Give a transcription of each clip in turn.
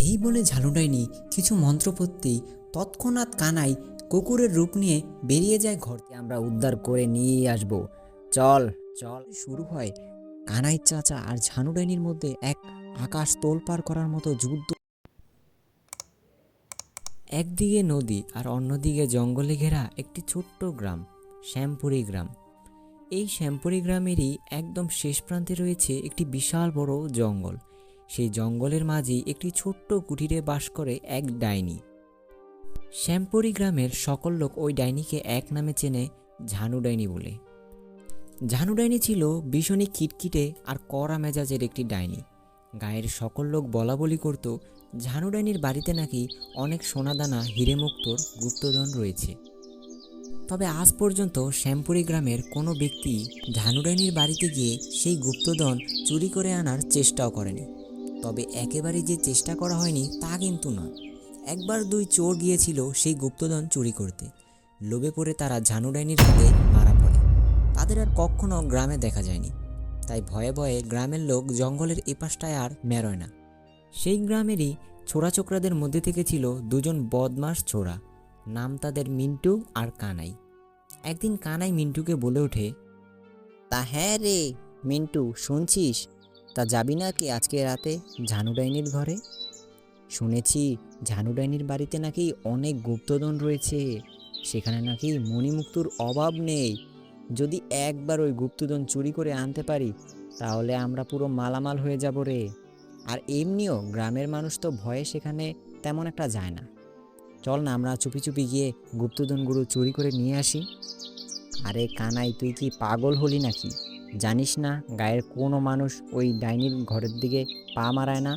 এই বলে ঝালুডাইনি কিছু মন্ত্র পড়তেই তৎক্ষণাৎ কানাই কুকুরের রূপ নিয়ে বেরিয়ে যায় ঘর থেকে। আমরা উদ্ধার করে নিয়ে আসবো, চল চল। শুরু হয় কানাই চাচা আর ঝানুডাইনির মধ্যে এক আকাশ তোলপাড় করার মতো যুদ্ধ। একদিকে নদী আর অন্যদিকে জঙ্গলে ঘেরা একটি ছোট্ট গ্রাম, শ্যামপুরি গ্রাম। এই শ্যামপুরি গ্রামেরই একদম শেষ প্রান্তে রয়েছে একটি বিশাল বড় জঙ্গল। সেই জঙ্গলের মাঝেই একটি ছোট্ট কুঠিরে বাস করে এক ডাইনি। শ্যামপুরি গ্রামের সকল লোক ওই ডাইনিকে এক নামে চেনে, ঝানু ডাইনি বলে। ঝানু ডাইনি ছিল ভীষণই খিটখিটে আর কড়া মেজাজের একটি ডাইনি। গায়ের সকল লোক বলা বলি করত ঝানু ডাইনির বাড়িতে নাকি অনেক সোনাদানা হিরে মুক্তোর গুপ্তধন রয়েছে। তবে আজ পর্যন্ত শ্যামপুরি গ্রামের কোনো ব্যক্তি ঝানু ডাইনির বাড়িতে গিয়ে সেই গুপ্তধন চুরি করে আনার চেষ্টাও করেনি। তবে একেবারে যে চেষ্টা করা হয়নি তা কিন্তু নয়। একবার দুই চোর গিয়েছিল সেই গুপ্তধন চুরি করতে। লোভে পড়ে তারা ঝানু ডাইনির হাতে মারা পড়ে। তাদের আর কখনো গ্রামে দেখা যায়নি। তাই ভয়ে ভয়ে গ্রামের লোক জঙ্গলের এপাশটায় আর মেরোয় না। সেই গ্রামেরই ছোড়া ছোকরাদের মধ্যে থেকে ছিল দুজন বদমাস ছোড়া, নাম তাদের মিন্টু আর কানাই। একদিন কানাই মিন্টুকে বলে ওঠে, তা হ্যাঁ রে মিন্টু, শুনছিস? তা যাবি না কি আজকে রাতে ঝানু ডাইনির ঘরে? শুনেছি ঝানু ডাইনির বাড়িতে নাকি অনেক গুপ্তধন রয়েছে, সেখানে নাকি মণিমুক্তোর অভাব নেই। যদি একবার ওই গুপ্তধন চুরি করে আনতে পারি তাহলে আমরা পুরো মালামাল হয়ে যাব রে। আর এমনিও গ্রামের মানুষ তো ভয়ে সেখানে তেমন একটা যায় না। চল না আমরা চুপি চুপি গিয়ে গুপ্তধনগুলো চুরি করে নিয়ে আসি। আরে কানাই, তুই কি পাগল হলি নাকি? জানিস না গায়ের কোনো মানুষ ওই ডাইনির ঘরের দিকে পা মারায় না?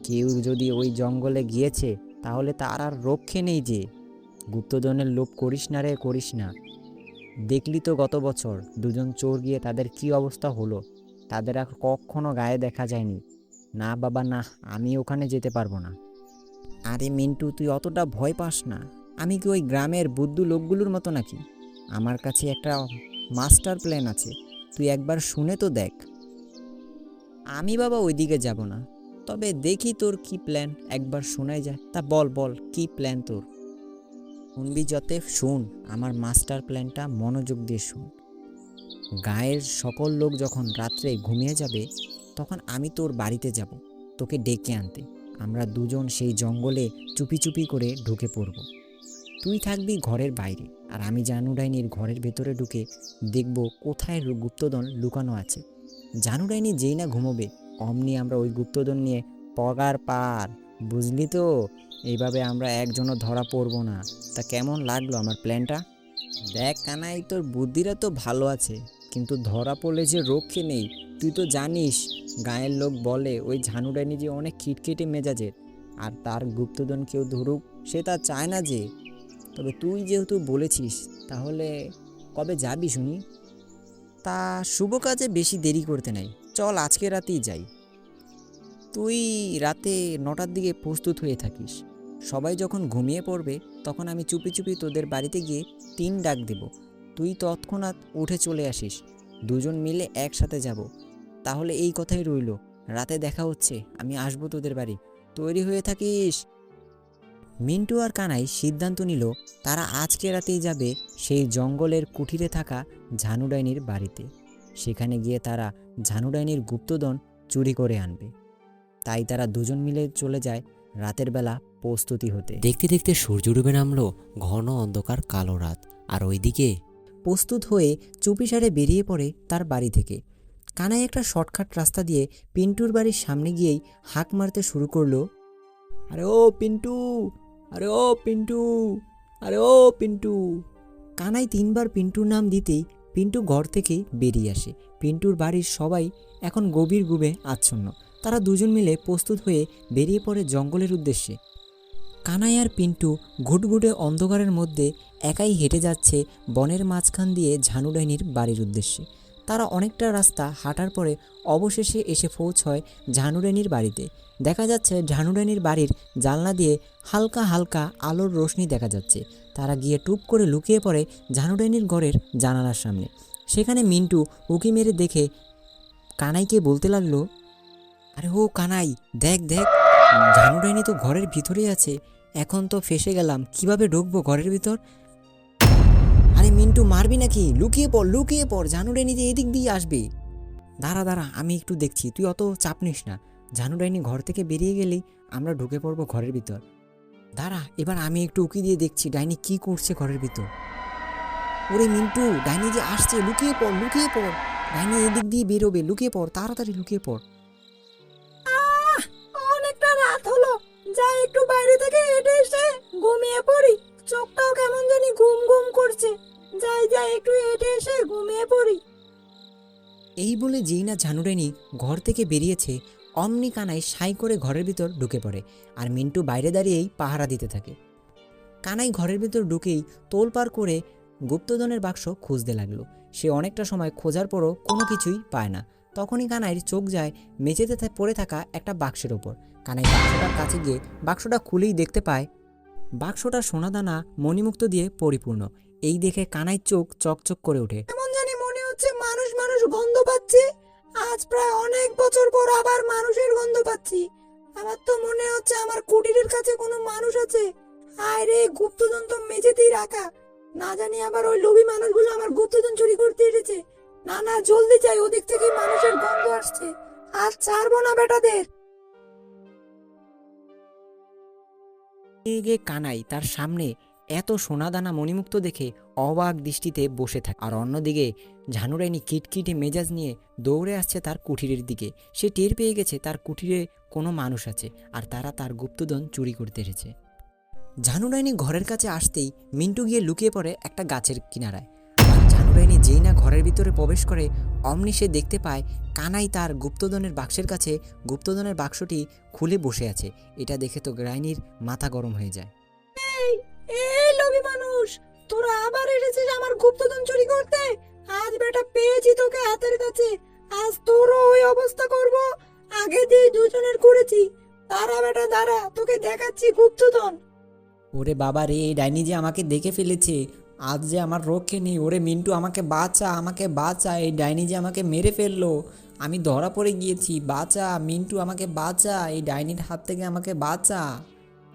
কেউ যদি ওই জঙ্গলে গিয়েছে তাহলে তার আর রক্ষে নেই যে। গুপ্তধনের লোভ করিস না রে, করিস না। দেখলি তো গত বছর দুজন চোর গিয়ে তাদের কি অবস্থা হলো। তাদের আর কখনো গায়ে দেখা যায়নি। না বাবা না, আমি ওখানে যেতে পারবো না। আরে মিন্টু, তুই অতটা ভয় পাস না। আমি কি ওই গ্রামের বুদ্ধু লোকগুলোর মতো নাকি? আমার কাছে একটা মাস্টার প্ল্যান আছে, তুই একবার শুনে তো দেখ। আমি বাবা ওইদিকে যাব না, তবে দেখি তোর কি প্ল্যান, একবার শোনাই যায়। তা বল বল, কি প্ল্যান তোর? শুনবি যতে, শুন আমার মাস্টার প্ল্যানটা, মনোযোগ দিয়ে শুন। গায়ের সকল লোক যখন রাত্রে ঘুমিয়ে যাবে তখন আমি তোর বাড়িতে যাব তোকে ডেকে আনতে। আমরা দুজন সেই জঙ্গলে চুপি চুপি করে ঢুকে পড়ব। তুই থাকবি ঘরের বাইরে আর আমি জানু ডাইনির ঘরের ভেতরে ঢুকে দেখব কোথায় গুপ্তধন লুকানো আছে। জানু ডাইনি যেই না ঘুমোবে অমনি আমরা ওই গুপ্তধন নিয়ে পগার পার, বুঝলি তো? এইভাবে আমরা একজনও ধরা পড়ব না। তা কেমন লাগলো আমার প্ল্যানটা? দেখ কানাই, তোর বুদ্ধিটা তো ভালো আছে, কিন্তু ধরা পড়লে যে রক্ষে নেই। তুই তো জানিস গায়ের লোক বলে ওই ঝানু ডাইনি যে অনেক খিটখিটে মেজাজের, আর তার গুপ্তধন কেউ ধরুক সে তা চায় না যে। তবে তুই যেহেতু বলেছিস তাহলে কবে যাবি শুনি? তা শুভ কাজে বেশি দেরি করতে নাই, চল আজকে রাতেই যাই। তুই রাতে 9টার দিকে প্রস্তুত হয়ে থাকিস। সবাই যখন ঘুমিয়ে পড়বে তখন আমি চুপি চুপি তোদের বাড়িতে গিয়ে 3 ডাক দেব। তুই তৎক্ষণাৎ উঠে চলে আসিস, দুজন মিলে একসাথে যাব। তাহলে এই কথাই রইল, রাতে দেখা হচ্ছে, আমি আসবো তোদের বাড়ি। তৈরি হয়ে থাকিস। মিন্টু আর কানাই সিদ্ধান্ত নিল তারা আজকে রাতেই যাবে সেই জঙ্গলের কুঠিরে থাকা ঝানু ডাইনির বাড়িতে। সেখানে গিয়ে তারা ঝানু ডাইনির গুপ্তধন চুরি করে আনবে। তাই তারা দুজন মিলে চলে যায় রাতের বেলা প্রস্তুতি হতে। দেখতে দেখতে সূর্য ডুবে নামলো ঘন অন্ধকার কালো রাত। আর ওইদিকে প্রস্তুত হয়ে চুপিসারে বেরিয়ে পড়ে তার বাড়ি থেকে। কানাই একটা শর্টকাট রাস্তা দিয়ে পিন্টুর বাড়ির সামনে গিয়েই হাঁক মারতে শুরু করলো, আরে ও পিন্টু, আরে ও পিন্টু, আরে ও পিন্টু। কানাই 3বার পিন্টুর নাম দিতেই পিন্টু ঘর থেকে বেরিয়ে আসে। পিন্টুর বাড়ির সবাই এখন গভীর ঘুমে আচ্ছন্ন। তারা দুজন মিলে প্রস্তুত হয়ে বেরিয়ে পড়ে জঙ্গলের উদ্দেশ্যে। কানাই আর পিন্টু ঘুটঘুটে অন্ধকারের মধ্যে একাই হেঁটে যাচ্ছে বনের মাঝখান দিয়ে ঝানু ডাইনির বাড়ির উদ্দেশ্যে। তারা অনেকটা রাস্তা হাঁটার পরে অবশেষে এসে পৌঁছয় ঝানু ডাইনির বাড়িতে। দেখা যাচ্ছে ঝানু ডাইনির বাড়ির জানলা দিয়ে হালকা হালকা আলোর রোশনি দেখা যাচ্ছে। তারা গিয়ে টুপ করে লুকিয়ে পড়ে ঝানু ডাইনির ঘরের জানালার সামনে। সেখানে মিন্টু উঁকি মেরে দেখে কানাইকে বলতে লাগলো, আরে ও কানাই, দেখ দেখ, ঝানু ডাইনি তো ঘরের ভিতরেই আছে, এখন তো ফেঁসে গেলাম, কিভাবে ঢুকবো ঘরের ভিতর? আরে মিন্টু, মারবি নাকি? লুকিয়ে পড়, লুকিয়ে পড়, ঝানু ডাইনি যে এদিক দিয়ে আসবে। দাঁড়া দাঁড়া, আমি একটু দেখছি, তুই অত চাপ নিস না। ঝানু ডাইনি ঘর থেকে বেরিয়ে গেলেই আমরা ঢুকে পড়বো ঘরের ভিতর। দাঁড়া, এবার আমি একটু উকি দিয়ে দেখছি ডাইনি কি করছে ঘরের ভিতর। ওরে মিন্টু, ডাইনি যে আসছে, লুকিয়ে পড়, লুকিয়ে পড়। ডাইনি এদিক দিয়ে বেরোবে, লুকিয়ে পড়, তাড়াতাড়ি লুকিয়ে পড়। অনেকটা রাত হলো, যাই একটু বাইরে থেকে হেঁটে এসে ঘুমিয়ে পড়ি। চোখটাও কেমন জানি ঘুম ঘুম করছে। যাই যাই একটু হেঁটে এসে ঘুমিয়ে পড়ি। এই বলে যেই না ঝানু ডাইনি ঘর থেকে বেরিয়েছে, অমনি কানাই সাই করে ঘরের ভিতর ঢুকে পড়ে, আর মিন্টু বাইরে দাঁড়িয়েই পাহারা দিতে থাকে। কানাই ঘরের ভিতর ঢুকেই তোলপাড় করে গুপ্তধনের বাক্স খুঁজতে লাগলো। সে অনেকটা সময় খোঁজার পরও কোনো কিছুই পায় না। তখনই কানাইয়ের চোখ যায় মেঝেতে পড়ে থাকা একটা বাক্সের ওপর। কানাই বাক্সটার কাছে গিয়ে বাক্সটা খুলেই দেখতে পায় বাক্সটা সোনাদানা মণিমুক্ত দিয়ে পরিপূর্ণ। এই দেখে কানাইয়ের চোখ চকচক করে ওঠে। কেমন জানি মনে হচ্ছে মানুষ মানুষ গন্ধ পাচ্ছি। আজ প্রায় অনেক বছর পর আবার মানুষের গন্ধ পাচ্ছি। আমার তো মনে হচ্ছে আমার কুটিরের কাছে কোনো মানুষ আছে। হায় রে, গুপ্তধন তো মেঝেতেই রাখা। না জানি আবার ওই লোভী মানুষগুলো আমার গুপ্তধন চুরি করতে এসেছে। না না, জলদি যাই, ওদিক থেকে মানুষের গন্ধ আসছে। আজ ছাড়বো না বেটাদের। এগে কানাই তার সামনে এত সোনাদানা মণিমুক্ত দেখে অবাক দৃষ্টিতে বসে থাকে, আর অন্যদিকে ঝানু ডাইনি কিটকিটে মেজাজ নিয়ে দৌড়ে আসছে তার কুঠিরের দিকে। সে টের পেয়ে গেছে তার কুঠিরে কোনো মানুষ আছে, আর তারা তার গুপ্তধন চুরি করতে এসেছে। ঝানু ডাইনি ঘরের কাছে আসতেই মিন্টু গিয়ে লুকিয়ে পড়ে একটা গাছের কিনারায়। আর ঝানু ডাইনি যেই না ঘরের ভিতরে প্রবেশ করে, অমনি সে দেখতে পায় কানাই তার গুপ্তধনের বাক্সের কাছে গুপ্তধনের বাক্সটি খুলে বসে আছে। এটা দেখে তো ডাইনির মাথা গরম হয়ে যায়। এই এই লোভী মানুষ, তোরা আবার এসেছিস আমার গুপ্তধন চুরি করতে। আজ বেটা পেয়েছি তোকে হাতের কাছে। আজ তোরও ওই অবস্থা করব। আগে দিয়ে দুজনের করেছি। দাঁড়া বেটা দাঁড়া, তোকে দেখাচ্ছি গুপ্তধন। ওরে বাবা রে, এই ডাইনি যে আমাকে দেখে ফেলেছে, আজ যে আমার রক্ষে নেই। ওরে মিন্টু, আমাকে বাঁচা, আমাকে বাঁচা, এই ডাইনি যে আমাকে মেরে ফেললো, আমি ধরা পড়ে গিয়েছি, বাঁচা মিন্টু, আমাকে বাঁচা, এই ডাইনির হাত থেকে আমাকে বাঁচা,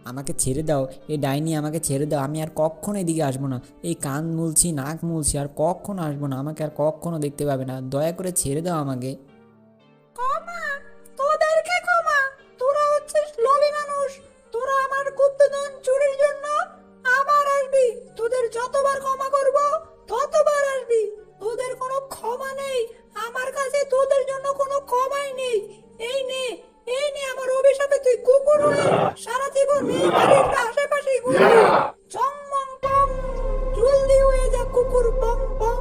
আমাকে ছেড়ে দাও, এই ডাইনি আমাকে ছেড়ে দাও, আমি আর কখনো এদিকে আসবো না, এই কান মুলছি, নাক মুলছি, আর কখনো আসবো না, আমাকে আর কখনো দেখতে পাবে না, দয়া করে ছেড়ে দাও আমাকে। ক্ষমা, তোদেরকে ক্ষমা। তোরা হচ্ছিস লোভী মানুষ। তোরা আমার গুপ্তধন চুরির জন্য আবার আসবি। তোদের যতবার ক্ষমা করব ততবার আসবি। তোদের কোনো ক্ষমা নেই আমার কাছে, তোদের জন্য কোনো ক্ষমাই নেই। এই নে, এই নে আমার অভিশাপে তুই কুকুর হয়ে সারা জীবন এই বাড়ির আশেপাশেই ঘুরবি। চং মং পং, জলদি হয়ে যা কুকুর, পং পং।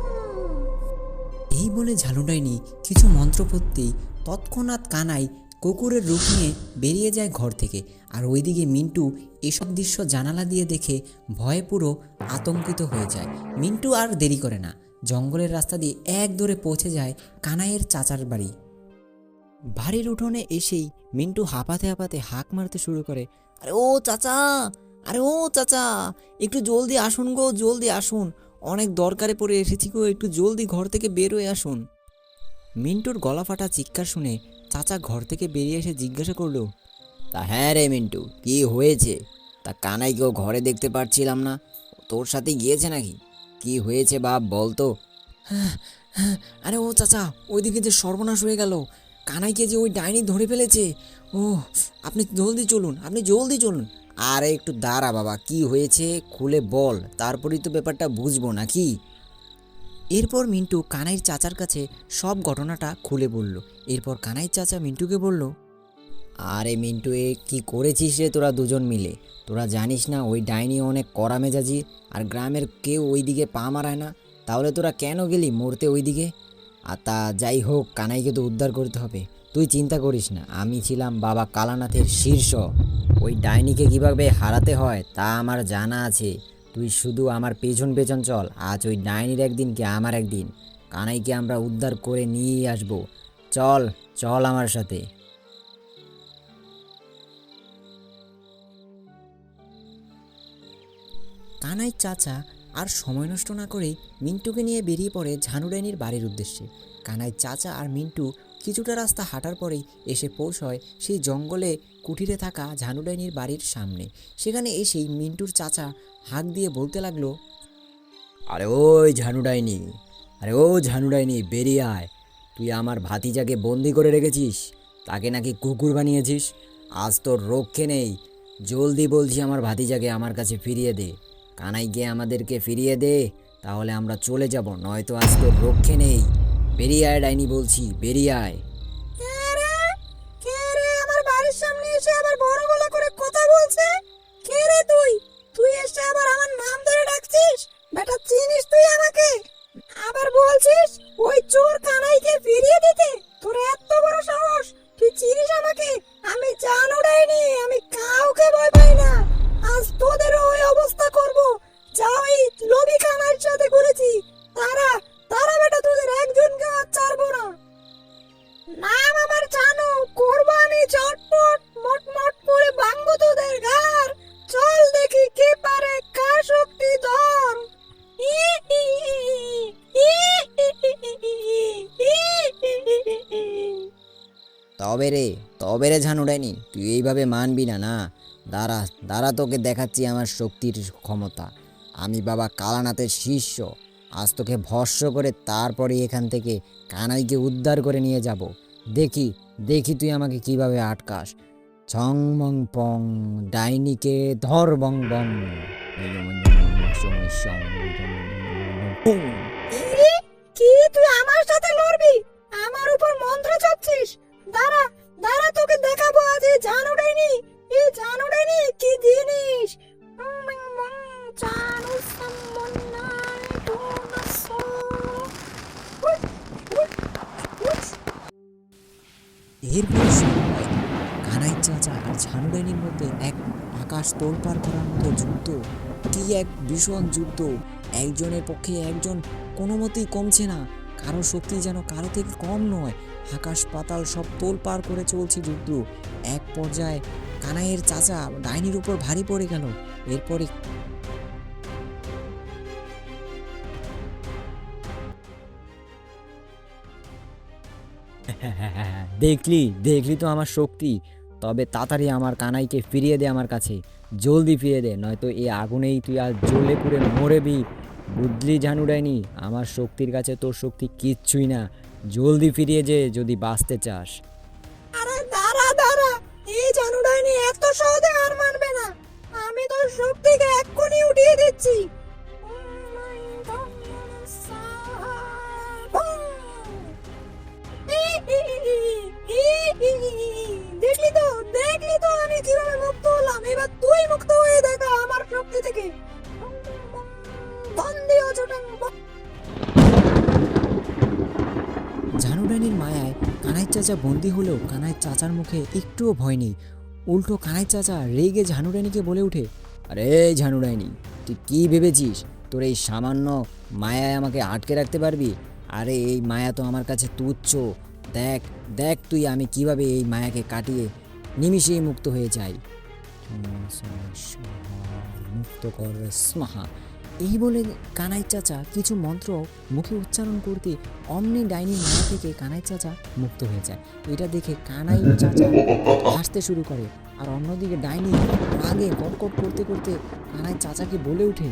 এই বলে ঝানু ডাইনি কিছু মন্ত্র পড়তেই তৎক্ষণাৎ কানাই কুকুরের রূপ নিয়ে বেরিয়ে যায় ঘর থেকে। আর ওইদিকে মিন্টু এসব দৃশ্য জানালা দিয়ে দেখে ভয়ে পুরো আতঙ্কিত হয়ে যায়। মিন্টু আর দেরি করে না, জঙ্গলের রাস্তা দিয়ে এক দৌড়ে পৌঁছে যায় কানাইয়ের চাচার বাড়ি। বাড়ির উঠোনে এসেই মিন্টু হাঁপাতে হাঁপাতে হাঁক মারতে শুরু করে, আরে ও চাচা, আরে ও চাচা, একটু জলদি আসুন গো, জলদি আসুন, অনেক দরকারে পড়ে এসেছি গো, একটু জলদি ঘর থেকে বের হয়ে আসুন। মিন্টুর গলা ফাটা চিৎকার শুনে চাচা ঘর থেকে বেরিয়ে এসে জিজ্ঞাসা করলো, তা হ্যাঁ রে মিন্টু, কি হয়েছে? তা কানাইকেও ঘরে দেখতে পাচ্ছিলাম না, তোর সাথে গিয়েছে নাকি? কি হয়েছে বাপ, বল তো। আরে ও চাচা, ওইদিকে যে সর্বনাশ হয়ে গেল, কানাইকে যে ওই ডাইনি ধরে ফেলেছে। ও, আপনি জলদি চলুন, আপনি জলদি চলুন। আরে একটু দাঁড়া বাবা, কি হয়েছে খুলে বল, তারপরেই তো ব্যাপারটা বুঝবো নাকি। এরপর মিন্টু কানাইয়ের চাচার কাছে সব ঘটনাটা খুলে বলল। এরপর কানাইয়ের চাচা মিন্টুকে বলল, আরে মিন্টু, এ কি করেছিস রে তোরা দুজন মিলে? তোরা জানিস না ওই ডাইনি অনেক কড়া মেজাজি, আর গ্রামের কেউ ওই দিকে পা মারায় না, তাহলে তোরা কেন গেলি মরতে ওই দিকে? আর তা যাই হোক, কানাইকে তো উদ্ধার করতে হবে, তুই চিন্তা করিস না, আমি ছিলাম বাবা কালানাথের শীর্ষ, ওই ডাইনিকে কিভাবে হারাতে হয় তা আমার জানা আছে। তুই শুধু আমার পেছন পেছন চল, আজ ওই ডাইনির একদিন কি আমার একদিন, কানাইকে আমরা উদ্ধার করে নিয়ে আসবো। চল চল আমার সাথে। কানাই চাচা আর সময় নষ্ট না করে মিন্টুকে নিয়ে বেরিয়ে পড়ে ঝানু ডাইনির বাড়ির উদ্দেশ্যে। কানাই চাচা আর মিন্টু কিছুটা রাস্তা হাঁটার পরেই এসে পৌঁছয় সেই জঙ্গলে কুঠিরে থাকা ঝানু ডাইনির বাড়ির সামনে। সেখানে এসেই মিন্টুর চাচা হাঁক দিয়ে বলতে লাগলো, আরে ওই ঝানু ডাইনি, আরে ও ঝানু ডাইনি, বেরিয়ে আয়। তুই আমার ভাতিজাকে বন্দি করে রেখেছিস, তাকে নাকি কুকুর বানিয়েছিস। আজ তোর রক্ষে নেই। জলদি বলছি আমার ভাতিজাকে আমার কাছে ফিরিয়ে দে। কানাইকে আমাদেরকে ফিরিয়ে দে, তাহলে আমরা চলে যাব, নয়তো আজ তোর রক্ষে নেই। বেরিয়ে আয় ডাইনি বলছি, বেরিয়ে আয়। কে রে? কে রে আমার বাড়ির সামনে এসে আবার বড় গলা করে কথা বলছে? কে রে তুই? তুই এসে আবার আমার নাম ধরে ডাকছিস? বেটা, চিনিস তুই আমাকে? আবার বলছিস ওই চোর কানাইকে ফিরিয়ে দিতে? তোর এত বড় সাহস! তুই চিনিস আমাকে? আমি জানো ডাইনি, আমি কাউকে ভয় পাই না। আজ তোদেরও ওই অবস্থা করব যা ওই লোভী কানাইর সাথে করেছি। তারা তারা বেটা, তোদের একজনকে আর ছাড়বো না। নাম আমার জানো, করবো আমি চটপট মটমট করে ভাঙবো তোদের ঘর। চল দেখি কে পারে কার শক্তি ধর। তবে রে ঝানু ডাইনি, তুই এইভাবে মানবি না। না, দাঁড়া দাঁড়া, তোকে দেখাচ্ছি আমার শক্তির ক্ষমতা। আমি বাবা কালানাথের শিষ্য। আজ তোকে ভস্ম করে তারপরে এখান থেকে কানাইকে উদ্ধার করে নিয়ে যাব। দেখি দেখি তুই আমাকে কিভাবে আটকাস। ছং মং পং, ডাইনিকে ধর বং বং। কি তুই আমার সাথে লড়বি? আমার উপর মন্ত্র চাচ্ছিস? দাঁড়া দাঁড়া, তোকে দেখাবো আজ এই জানো ডাইনি। এই জানো ডাইনি কি জিনিস। জানো সামনায় টোনাসো। এরপর শুরু হয় কানাই চাচা আর ঝানু ডাইনির মধ্যে এক আকাশ তোলপাড় করার মতো যুদ্ধ। কি এক ভীষণ যুদ্ধ! একজনের পক্ষে একজন কোনো মতেই কমছে না, কারো শক্তি যেন কারো থেকে কম নয়। আকাশ পাতাল সব তোলপাড় করে চলছে যুদ্ধ। এক পর্যায়ে কানাইয়ের চাচা ডাইনির উপর ভারী পড়ে গেল। এরপরে দেখলি দেখলি তো আমার শক্তি। তবে তাড়াতাড়ি আমার কানাইকে ফিরিয়ে দে আমার কাছে, জলদি ফিরিয়ে দে, নয়তো এই আগুনেই তুই আর জ্বলে পুড়ে মরেবি। বুঝলি ঝানু ডাইনি, আমার শক্তির কাছে তোর শক্তি কিচ্ছুই না। জলদি ফিরিয়ে যে যদি বাঁচতে চাস। আরে দাঁড়া দাঁড়া, এই জানো ডাইনি এত সহজে হার মানবে না। আমি তোর শক্তিকে এক্ষুনি উঠিয়ে দিচ্ছি। দেখলি তো আমি কিভাবে মুক্ত হলাম। এবার তুই মুক্ত হয়ে দেখা আমার শক্তি থেকে। বন্দী অচটাং। ঝানু ডাইনির মায়ায় কানাই চাচা বন্দি হলেও কানাই চাচার মুখে একটুও ভয় নেই। উল্টো কানাই চাচা রেগে ঝানু ডাইনিকে বলে ওঠে, আরে ঝানু ডাইনি, তুই কি ভেবেছিস তোর এই সামান্য মায়ায় আমাকে আটকে রাখতে পারবি? আরে এই মায়া তো আমার কাছে তুচ্ছ। দেখ দেখ তুই আমি কিভাবে এই মায়াকে কাটিয়ে নিমিষেই মুক্ত হয়ে যাই। মুক্ত কর স্মাহা। এই বলে কানাই চাচা কিছু মন্ত্র মুখে উচ্চারণ করতে অমনি ডাইনির মায়া থেকে কানাই চাচা মুক্ত হয়ে যায়। এটা দেখে কানাই চাচা হাসতে শুরু করে, আর অন্যদিকে ডাইনি রাগে কটকট করতে করতে কানাই চাচাকে বলে ওঠে,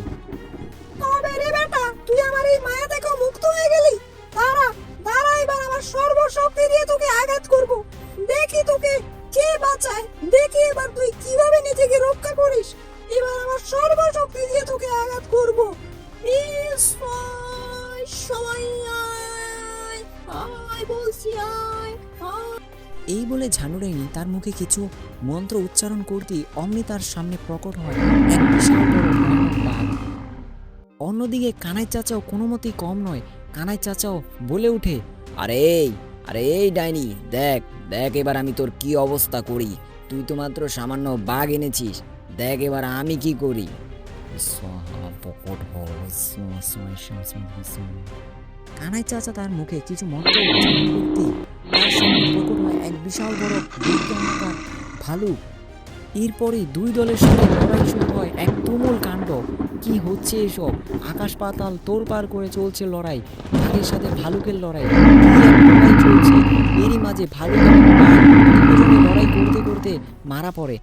তবে রে বেটা, তুই আমার এই মায়া থেকে মুক্ত হয়ে গেলি। দাঁড়া দাঁড়া, এবার আমার সর্বশক্তি দিয়ে তোকে আঘাত করব। দেখি তোকে কে বাঁচায়, দেখি এবার তুই কিভাবে নিজেকে রক্ষা করিস। এবার আমার সর্বশক্তি দিয়ে তোকে আঘাত করব। সবাই আয় আয় বলছি, আয় আয়। এই বলে ঝানু ডাইনি তার মুখে কিছু মন্ত্র উচ্চারণ করতেই অমনি তার সামনে প্রকট হয় এক বিশাল বড় ভয়ানক বাঘ। অন্যদিকে কানাই চাচাও কোনো মতেই কম নয়। কানাই চাচাও বলে ওঠে, আরে এই ডাইনি, দেখ দেখ এবার আমি তোর কি অবস্থা করি। তুই তো মাত্র সামান্য বাঘ এনেছিস, দেখ এবার আমি কি করি। কানাই চাচা তার মুখে কিছু মন্ত্র উচ্চারণ করতে তার সামনে প্রকট হয় এক বিশাল বড় দৈত্যাকার ভালুক। এরপরেই দুই দলের সাথে লড়াই শুরু হয়, এক তুমুল কাণ্ড। কি হচ্ছে এসব? আকাশ পাতাল তোড়পাড় করে চলছে লড়াই, বাঘের সাথে ভালুকের লড়াই। কি এক লড়াই চলছে! হচ্ছে। এরই মাঝে ভালুক এবং বাঘ দুজনে লড়াই করতে করতে মারা পড়ে।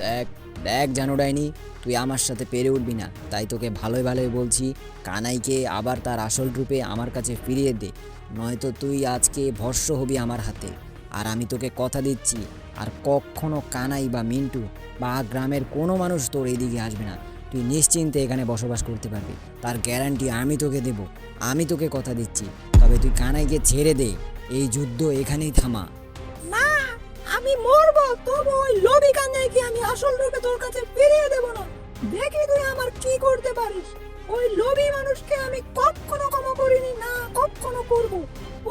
দেখ দেখ জানো ডাইনি, তুই আমার সাথে পেরে উঠবি না, তাই তোকে ভালোই ভালোই বলছি, কানাইকে আবার তার আসল রূপে আমার কাছে ফিরিয়ে দে, নয়তো তুই আজকে ভস্ম হবি আমার হাতে। আর আমি তোকে কথা দিচ্ছি, আর কখনো কানাই বা মিন্টু বা গ্রামের কোনো মানুষ তোর এদিকে আসবে না। তুই নিশ্চিন্তে এখানে বসবাস করতে পারবি, তার গ্যারান্টি আমি তোকে দেব। আমি তোকে কথা দিচ্ছি, তবে তুই কানাইকে ছেড়ে দে, এই যুদ্ধ এখানেই থামা। না, আমি মরবো তবু ওই লোভী কানাইকে আমি আসল রূপে তোর কাছে ফিরিয়ে দেব না। দেখি তুই আমার কি করতে পারিস। ওই লোভী মানুষকে আমি কখনো ক্ষমা করিনি, না কখনো করব।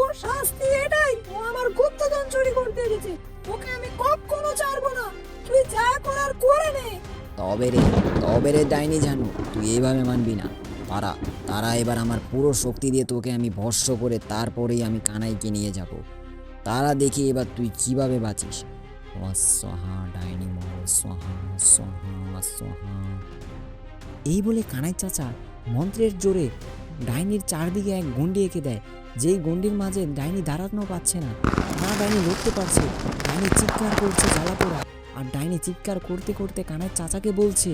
ওর শাস্তি এটাই, ও আমার গুপ্তধন চুরি করতে গেছে। ওকে আমি কখনো ছাড়বো না। তুই যা করার করে নে। তবে রে ডাইনি জানু, তুই এইভাবে মানবি না। তারা তারা এবার আমার পুরো শক্তি দিয়ে তোকে আমি ভস্ম করে তারপরেই আমি কানাইকে নিয়ে যাব। তারা দেখি এবার তুই কিভাবে বাঁচিস। স্বাহা ডাইনি মর, স্বাহা স্বাহা স্বাহা। এই বলে কানাই চাচা মন্ত্রের জোরে ডাইনির চারদিকে এক গণ্ডি এঁকে দেয়। যেই গণ্ডির মাঝে ডাইনি দাঁড়ানো পাচ্ছে না, না ডাইনি লড়তে পারছে। ডাইনি চিৎকার করছে জ্বালাপোড়া, আর ডাইনি চিৎকার করতে করতে কানাই চাচাকে বলছে,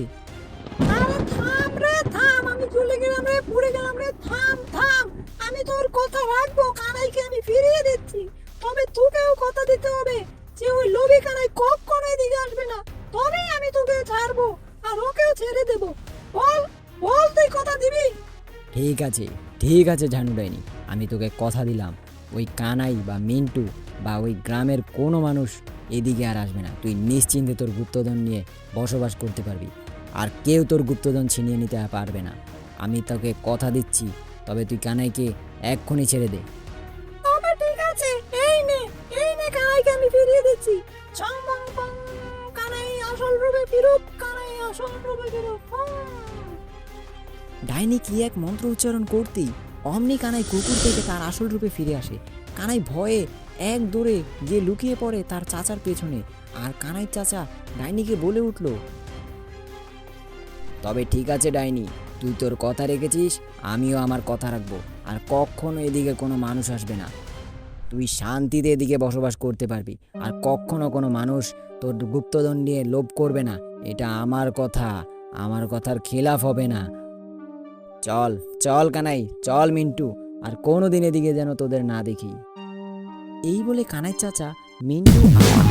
আরে থাম রে থাম, আমি চলে গেলাম রে, পড়ে গেলাম রে, থাম থাম। আমি তোর কথা রাখবো, কানাইকে আমি ফিরিয়ে দিচ্ছি। তবে তোকেও কথা দিতে হবে যে ওই লোভী কানাই কখনো এদিকে আসবে না। তবেই আমি তোকে ছাড়বো আর ওকেও ছেড়ে দেবো। বল বল, তুই কথা দিবি? ঠিক আছে ঝানু ডাইনি, আমি তোকে কথা দিলাম, ওই কানাই বা মিন্টু বা ওই গ্রামের কোনো মানুষ এদিকে আর আসবে না। তুই নিশ্চিন্তে তোর গুপ্তধন নিয়ে বসবাস করতে পারবি, আর কেউ তোর গুপ্তধন ছিনিয়ে নিতে পারবে না। আমি তোকে কথা দিচ্ছি, তবে তুই কানাইকে এক্ষুনি ছেড়ে দে। তবে ঠিক আছে, এই নে কানাইকে আমি ফিরিয়ে দিচ্ছি। চং বং বং, কানাই আসল রূপে ফিরুক, কানাই আসল রূপে ফিরুক। ডাইনি কি এক মন্ত্র উচ্চারণ করতেই অমনি কানাই কুকুর থেকে তার আসল রূপে ফিরে আসে। কানাই ভয়ে এক দৌড়ে গিয়ে লুকিয়ে পড়ে তার চাচার পেছনে, আর কানাই চাচা ডাইনিকে বলে উঠল, তবে ঠিক আছে ডাইনি, তুই তোর কথা রেখেছিস, আমিও আমার কথা রাখবো, আর কখনো এদিকে কোনো মানুষ আসবে না। তুই শান্তিতে এদিকে বসবাস করতে পারবি, আর কখনো কোনো মানুষ তোর গুপ্তধন নিয়ে লোভ করবে না। এটা আমার কথা, আমার কথার খেলাফ হবে না। চল চল কানাই, চল মিন্টু, আর কোনো দিন এদিকে যেন তোদের না দেখি। এই বলে কানাই চাচা মিন্টু আর